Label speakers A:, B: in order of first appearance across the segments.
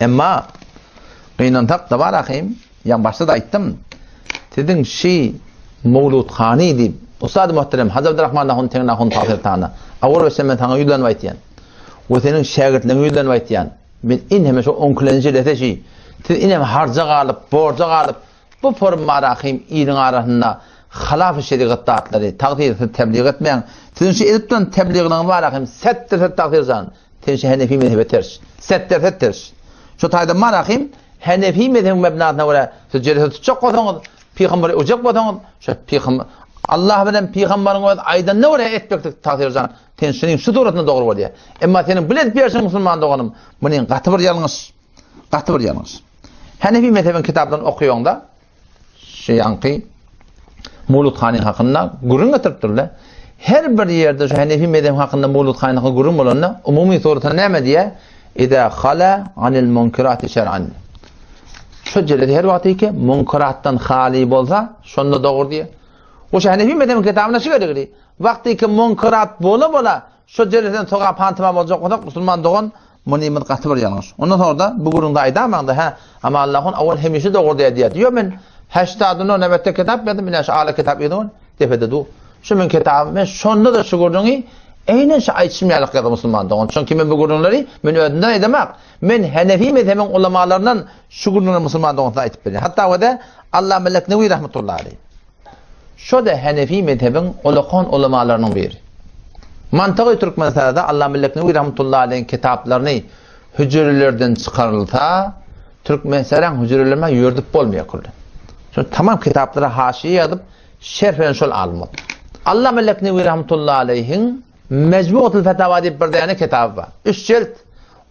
A: Emma kıynantak da var akıyım. Yani başta da ayttım. Dedin Mevludhani deyip Ustad muhterem Hazır Abdurrahman hun tengna hun tafsir tana. Awur ve semen tana yüzden vaytiyan. Ve senin şagirdlerin yüzden vaytiyan. Ben inhem şu onkulenci leteşi. İnem harca galıp, borca galıp bu forma rakım ilin arasında halaf-ı şeriatları takdir tebliğ etmeyen. Sizin şu edipten tebliğinin var rakım settir takdir zan. Tenşi Hanefi mezhebi ters. Settir ters. Şu tayda mar rakım Hanefi mezhebi mebnatına göre sözcülüğü çok kodanız. Peygamber ocak kodanız. Şu peygamber Allah bilen peygamberin aydan ne oraya etmek takdir zan. Tenşinin şu doğrultuda doğru var diye. Ama senin bilet bir yaşın Müslüman doğanım. Bunun katı bir yalnız. Katı bir yalnız. Hanefi mezhebin kitabından okuyonda yankı Mevludhani hakkında gurun getiripdirler. Her bir yerde şu Hanefi mezhebi hakkında Mevludhani hakkında gurun bolanna umumi soruta neme diye İza khala anil munkarati şer'an. Şu celede her vakti ki munkarattan hali bolsa şonda doğru diye. O şu Hanefi mezhebi kitabına şu gerekli. Vakti ki munkarat bola şu celededen soğa pantıma olacak odak Müslüman doğan Monimet katı bir yanlış. Ondan sonra da bu gurunda aydamanda ha ama Allah'ın avval hemişi doğru diye diyor ben hashtadını nöbette kitap yazdım bile aşağıda kitap yazdım tepede du. Şu men kitabı ben sonunda da şu gurduğunu aynen şu ayçımyalık yazdım Müslüman doğan. Çünkü men bu gurduğları men ödünden edemek. Men Hanefi mezhebin ulemalarından şu gurduğunu Müslüman doğan aytıp beni. Hatta o da Allah Melek Nevi rahmetullahi aleyh. Şu da Hanefi mezhebin ulemalarının biri. Mantığı Türkmenistan'da Allah Melek Nevi rahmetullahi aleyh'in kitaplarını hücrelerden çıkarılsa Türkmenistan'ın hücrelerine yördüp olmaya kurdu. Sonra tamam kitaplara haşiye yazıp şerfen şol almadı. Allah Melek Nevi rahmetullahi aleyh'in Mecmuatul Fetava deyip bir tane kitabı var. 3 cilt.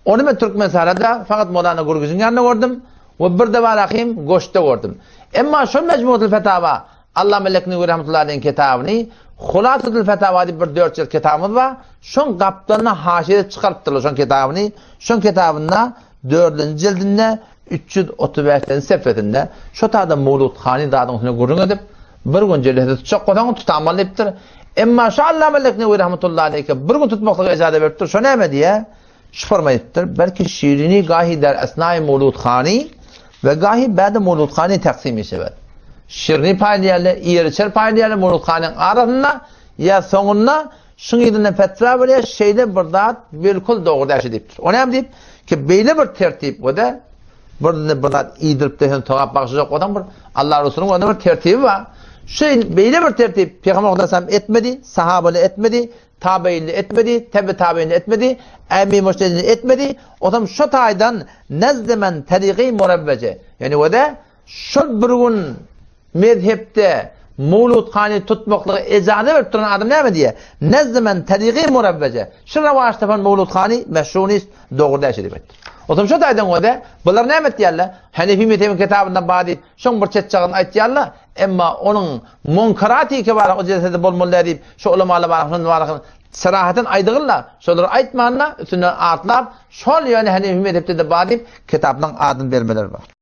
A: Onu ben Türkmenistan'da fakat Mevlana Gurguz'un yanına gördüm ve bir de var akıyım Goş'ta gördüm. Ama şu Mecmuatul Fetava Allah Melek Nevi rahmetullahi aleyh'in kitabını Hulasatul Fetava diye bir 4 cilt kitabımız var. Şun kaplarına haşiye çıkarttılar şun kitabını. Şun kitabında 4. cildinde 335. sefretinde şu tarzda Mevludhani dadını gurun edip bir gün cildinde çok kodan tutamal ettir. Emma şu Allah Melek Nevi rahmetullahi aleyh'e bir gün tutmakla icade veriptir. Şu ne diye? Şu forma ettir. Belki şiirini gahi der esnai Mevludhani ve gahi ba'de Mevludhani taksimi sever. Şirini paylayalı, iyeriçer paylayalı Mevludhani'nin arasında ya sonunda şunun fetva böyle şeyde burada bilkul doğru dersi deyiptir. O ne deyip ki böyle bir tertip o da burada iyidirip de tuhaf bakacak adam bir Allah Resulü'nün onda bir tertibi var. Böyle bir tertip Peygamber Aleyhisselam etmedi, sahabeyle etmedi, tabi'inle etmedi, tabi'inle etmedi, emmi müştehidinle etmedi. O zaman şu taydan nezdemen tariqi murabbace. Yani o da şu bir gün mezhepte Mevludhani tutmakla icade verip duran adam ne mi diye? Nezdemen tariqi murabbece. Şu ravaç tapan Mevludhani meşrunist doğru dersi deyip. O zaman şu taydan o da bunlar ne mi diyorlar? Hanefi mezhebin kitabından badi şun bir çetçağın aytdiyorlar. Emma onun munkarati ki var o cesede bolmalılar deyip şu ulemalar var sarahaten aydığırlar. Şoları aytmanlar üstünden atlap şol yani Hanefi mezhepte de badi kitabdan adını vermeler var.